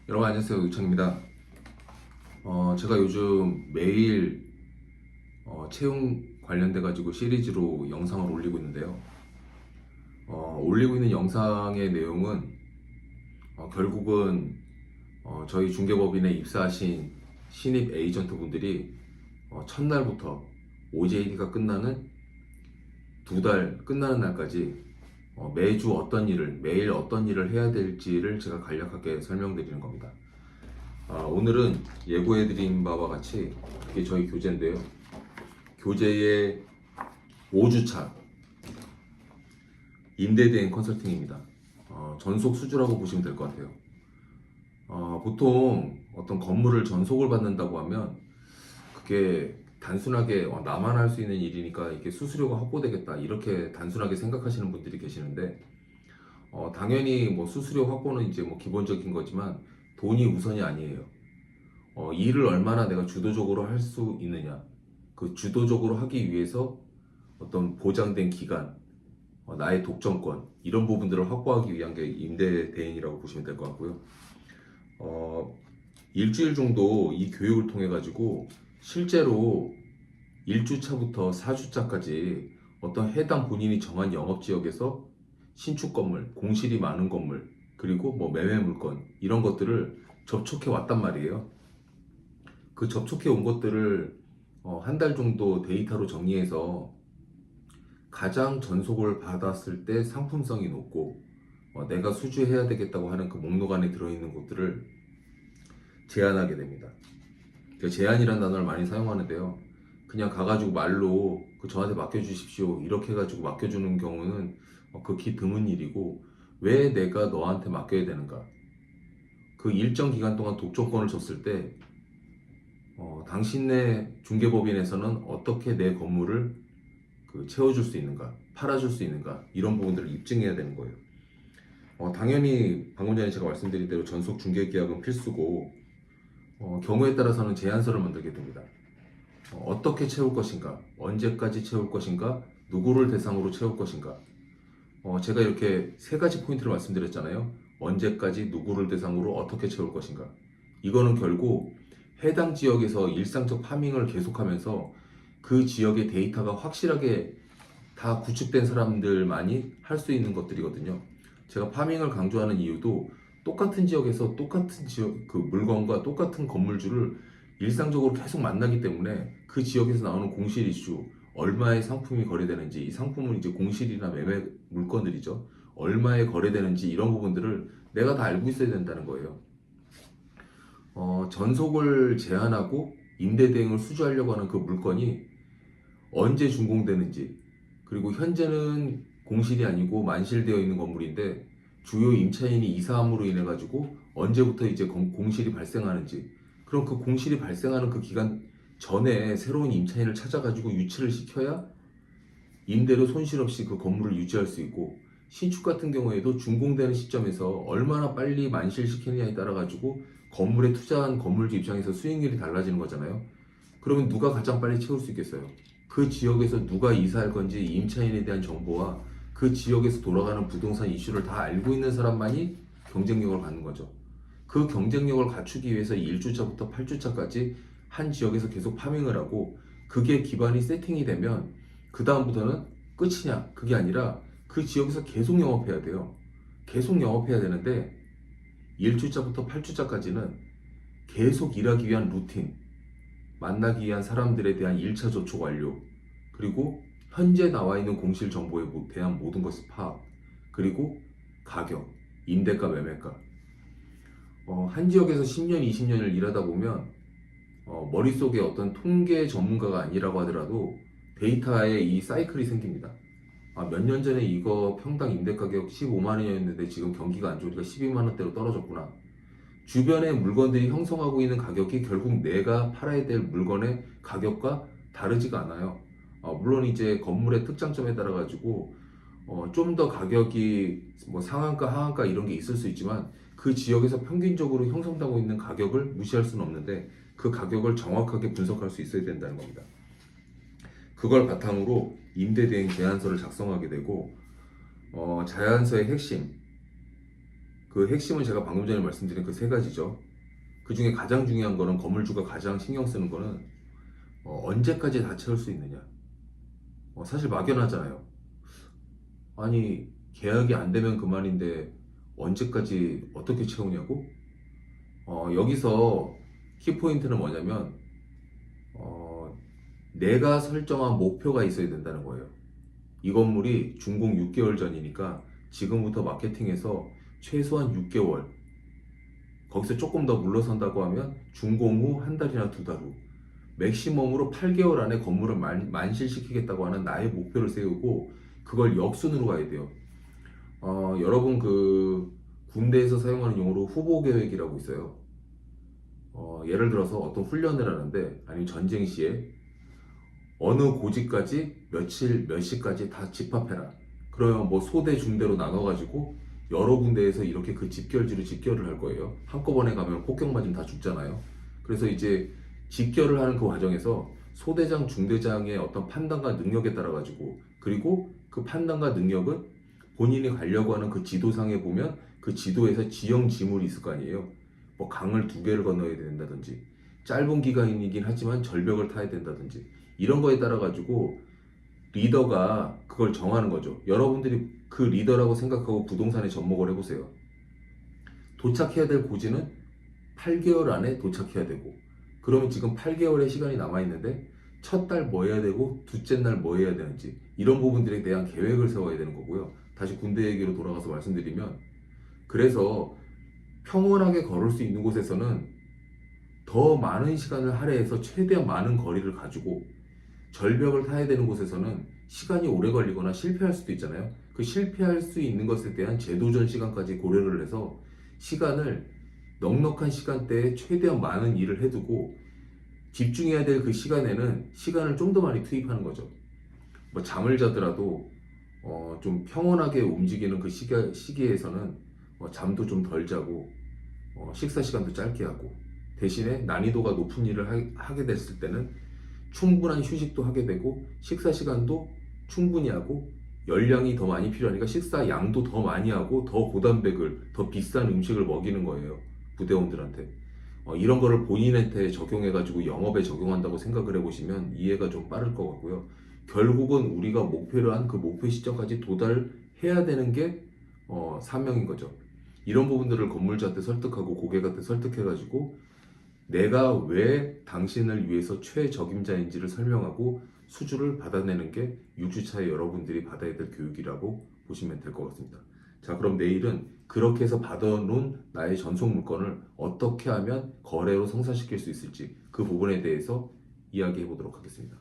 여러분 안녕하세요, 유창입니다. 제가 요즘 매일 채용 관련돼 가지고 시리즈로 영상을 올리고 있는데요. 올리고 있는 영상의 내용은 결국은 저희 중개법인에 입사하신 신입 에이전트 분들이 첫날부터 OJT가 끝나는 2달 끝나는 날까지 매주 매일 어떤 일을 해야 될지를 제가 간략하게 설명드리는 겁니다. 오늘은 예고해드린 바와 같이 이게 저희 교재인데요. 교재의 5주차 임대대행 컨설팅입니다. 전속 수주라고 보시면 될 것 같아요. 보통 어떤 건물을 전속을 받는다고 하면 그게 단순하게 나만 할 수 있는 일이니까 이게 수수료가 확보되겠다 이렇게 단순하게 생각하시는 분들이 계시는데 당연히 뭐 수수료 확보는 이제 뭐 기본적인 거지만 돈이 우선이 아니에요. 일을 얼마나 내가 주도적으로 할 수 있느냐. 그 주도적으로 하기 위해서 어떤 보장된 기간, 나의 독점권, 이런 부분들을 확보하기 위한 게 임대 대행이라고 보시면 될 것 같고요. 일주일 정도 이 교육을 통해 가지고 실제로 1주차부터 4주차까지 어떤 해당 본인이 정한 영업지역에서 신축 건물, 공실이 많은 건물, 그리고 뭐 매매 물건, 이런 것들을 접촉해 왔단 말이에요. 그 접촉해 온 것들을 한 달 정도 데이터로 정리해서 가장 전속을 받았을 때 상품성이 높고 내가 수주해야 되겠다고 하는 그 목록 안에 들어있는 곳들을 제안하게 됩니다. 그 제안이라는 단어를 많이 사용하는데요. 그냥 가가지고 말로 저한테 맡겨주십시오 이렇게 해가지고 맡겨주는 경우는 극히 드문 일이고, 왜 내가 너한테 맡겨야 되는가? 그 일정 기간 동안 독점권을 줬을 때 당신네 중개법인에서는 어떻게 내 건물을 채워줄 수 있는가, 팔아줄 수 있는가, 이런 부분들을 입증해야 되는 거예요. 당연히 방금 전에 제가 말씀드린 대로 전속 중개계약은 필수고, 경우에 따라서는 제안서를 만들게 됩니다. 어떻게 채울 것인가, 언제까지 채울 것인가, 누구를 대상으로 채울 것인가. 제가 이렇게 세 가지 포인트를 말씀드렸잖아요. 언제까지, 누구를 대상으로, 어떻게 채울 것인가. 이거는 결국 해당 지역에서 일상적 파밍을 계속하면서 그 지역의 데이터가 확실하게 다 구축된 사람들만이 할 수 있는 것들이거든요. 제가 파밍을 강조하는 이유도 똑같은 지역에서 똑같은 지역 그 물건과 똑같은 건물주를 일상적으로 계속 만나기 때문에 그 지역에서 나오는 공실 이슈, 얼마의 상품이 거래되는지, 이 상품은 이제 공실이나 매매 물건들이죠. 얼마에 거래되는지, 이런 부분들을 내가 다 알고 있어야 된다는 거예요. 전속을 제한하고 임대 대행을 수주하려고 하는 그 물건이 언제 준공되는지, 그리고 현재는 공실이 아니고 만실되어 있는 건물인데 주요 임차인이 이사함으로 인해 가지고 언제부터 이제 공실이 발생하는지, 그럼 그 공실이 발생하는 그 기간 전에 새로운 임차인을 찾아가지고 유치를 시켜야 임대료 손실 없이 그 건물을 유지할 수 있고, 신축 같은 경우에도 준공되는 시점에서 얼마나 빨리 만실시키느냐에 따라 가지고 건물에 투자한 건물주 입장에서 수익률이 달라지는 거잖아요. 그러면 누가 가장 빨리 채울 수 있겠어요? 그 지역에서 누가 이사할 건지 임차인에 대한 정보와 그 지역에서 돌아가는 부동산 이슈를 다 알고 있는 사람만이 경쟁력을 갖는 거죠. 그 경쟁력을 갖추기 위해서 1주차부터 8주차까지 한 지역에서 계속 파밍을 하고, 그게 기반이 세팅이 되면 그 다음부터는 끝이냐? 그게 아니라 그 지역에서 계속 영업해야 돼요. 계속 영업해야 되는데 1주차부터 8주차까지는 계속 일하기 위한 루틴, 만나기 위한 사람들에 대한 1차 접촉 완료, 그리고 현재 나와 있는 공실 정보에 대한 모든 것을 파악, 그리고 가격, 임대가, 매매가. 한 지역에서 10년, 20년을 일하다 보면 머릿속에 어떤 통계 전문가가 아니라고 하더라도 데이터에 이 사이클이 생깁니다. 몇 년 전에 이거 평당 임대 가격 15만 원이었는데 지금 경기가 안 좋으니까 12만 원대로 떨어졌구나. 주변의 물건들이 형성하고 있는 가격이 결국 내가 팔아야 될 물건의 가격과 다르지가 않아요. 물론 이제 건물의 특장점에 따라 가지고 좀 더 가격이 뭐 상한가, 하한가 이런 게 있을 수 있지만 그 지역에서 평균적으로 형성되고 있는 가격을 무시할 수는 없는데 그 가격을 정확하게 분석할 수 있어야 된다는 겁니다. 그걸 바탕으로 임대대행 제안서를 작성하게 되고, 제안서의 핵심, 그 핵심은 제가 방금 전에 말씀드린 그 세 가지죠. 그 중에 가장 중요한 거는 건물주가 가장 신경 쓰는 거는 언제까지 다 채울 수 있느냐. 사실 막연하잖아요. 아니 계약이 안 되면 그만인데 언제까지 어떻게 채우냐고? 여기서 키포인트는 뭐냐면 내가 설정한 목표가 있어야 된다는 거예요. 이 건물이 준공 6개월 전이니까 지금부터 마케팅해서 최소한 6개월, 거기서 조금 더 물러선다고 하면 준공 후 한 달이나 두 달 후, 맥시멈으로 8개월 안에 건물을 만실시키겠다고 하는 나의 목표를 세우고 그걸 역순으로 가야 돼요. 여러분 그 군대에서 사용하는 용어로 후보 계획이라고 있어요. 예를 들어서 어떤 훈련을 하는데 아니면 전쟁 시에 어느 고지까지 며칠 몇 시까지 다 집합해라. 그러면 뭐 소대 중대로 나눠가지고 여러 군데에서 이렇게 그 집결지로 집결을 할 거예요. 한꺼번에 가면 폭격 맞으면 다 죽잖아요. 그래서 이제 집결을 하는 그 과정에서 소대장, 중대장의 어떤 판단과 능력에 따라 가지고, 그리고 그 판단과 능력은 본인이 가려고 하는 그 지도상에 보면 그 지도에서 지형 지물이 있을 거 아니에요. 뭐 강을 두 개를 건너야 된다든지, 짧은 기간이긴 하지만 절벽을 타야 된다든지, 이런 거에 따라 가지고 리더가 그걸 정하는 거죠. 여러분들이 그 리더라고 생각하고 부동산에 접목을 해보세요. 도착해야 될 고지는 8개월 안에 도착해야 되고, 그러면 지금 8개월의 시간이 남아있는데 첫 달 뭐 해야 되고 둘째 날 뭐 해야 되는지, 이런 부분들에 대한 계획을 세워야 되는 거고요. 다시 군대 얘기로 돌아가서 말씀드리면, 그래서 평온하게 걸을 수 있는 곳에서는 더 많은 시간을 할애해서 최대한 많은 거리를 가지고, 절벽을 타야 되는 곳에서는 시간이 오래 걸리거나 실패할 수도 있잖아요. 그 실패할 수 있는 것에 대한 재도전 시간까지 고려를 해서 시간을 넉넉한 시간대에 최대한 많은 일을 해두고, 집중해야 될 그 시간에는 시간을 좀 더 많이 투입하는 거죠. 뭐 잠을 자더라도 좀 평온하게 움직이는 그 시기에서는 잠도 좀 덜 자고 식사 시간도 짧게 하고, 대신에 난이도가 높은 일을 하게 됐을 때는 충분한 휴식도 하게 되고 식사 시간도 충분히 하고, 열량이 더 많이 필요하니까 식사 양도 더 많이 하고 더 고단백을, 더 비싼 음식을 먹이는 거예요, 부대원들한테. 이런 거를 본인한테 적용해가지고 영업에 적용한다고 생각을 해보시면 이해가 좀 빠를 것 같고요. 결국은 우리가 목표로 한 그 목표 시점까지 도달해야 되는 게 사명인 거죠. 이런 부분들을 건물주한테 설득하고 고객한테 설득해가지고 내가 왜 당신을 위해서 최적임자인지를 설명하고 수주를 받아내는 게 6주차에 여러분들이 받아야 될 교육이라고 보시면 될 것 같습니다. 자, 그럼 내일은 그렇게 해서 받아놓은 나의 전속 물건을 어떻게 하면 거래로 성사시킬 수 있을지, 그 부분에 대해서 이야기해 보도록 하겠습니다.